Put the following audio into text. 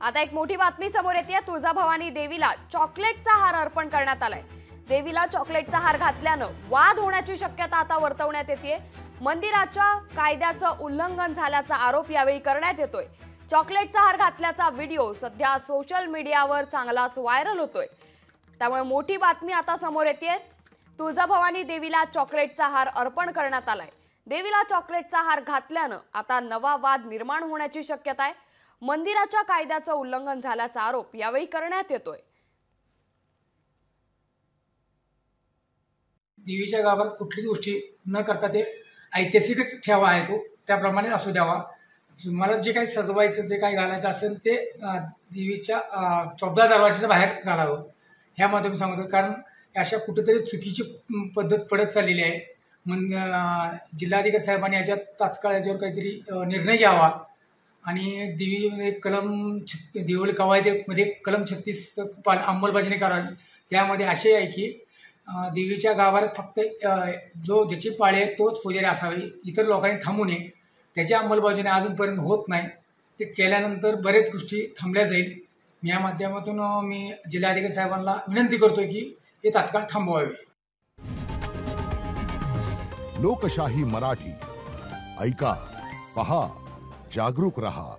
आता एक मोठी बातमी समोर येते। तुळजाभवानी देवीला चॉकलेटचा हार अर्पण करण्यात आलाय। देवीला चॉकलेटचा हार घातल्यानं वाद होण्याची शक्यता आता वर्तवण्यात येते। मंदिराच्या कायद्याचं उल्लंघन झाल्याचा आरोप यावेळी करण्यात येतोय। चॉकलेटचा हार घातल्याचा व्हिडिओ सध्या सोशल मीडियावर चांगलाच व्हायरल होतोय। त्यामुळे मोठी बातमी आता समोर येते। तुळजाभवानी देवीला चॉकलेटचा हार अर्पण करण्यात आलाय। देवीला चॉकलेटचा हार घातल्यानं आता नवा वाद निर्माण होण्याची शक्यता आहे। मंदिराच्या कायद्याचं उल्लंघन झाल्याचा आरोप यावेळी करण्यात येतोय। देवीच्या गावात कुठलीच गोष्टी न करता ते ऐतिहासिकच ठेवा आहे, तो त्याप्रमाणे असू द्यावा। मला जे काही सजवायचं जे काही घालायचं असेल ते देवीच्या 14 दरवाजाच्या बाहेर घालावं ह्या माध्यमातून सांगतो। कारण अशा कुठेतरी चुकीची पद्धत पडत चाललेली आहे। जिल्हाधिकारी साहेबांनी याच्यात तात्काळ याच्यावर काहीतरी निर्णय घ्यावा आणि देवी देवळी कवायतीमध्ये कलम 36 अंमलबजावणी करावी। त्यामध्ये असे आहे की देवीच्या गाभाऱ्यात फक्त ज्याची पाळी आहे तोच पुजारी असावे, इतर लोकांनी थांबू नये। त्याची अंमलबजावणी अजूनपर्यंत होत नाही। ते केल्यानंतर बरेच गोष्टी थांबल्या जाईल। या माध्यमातून मी जिल्हाधिकारी साहेबांना विनंती करतो की हे तात्काळ थांबवावे। लोकशाही मराठी ऐका, पहा, जागरूक रहा।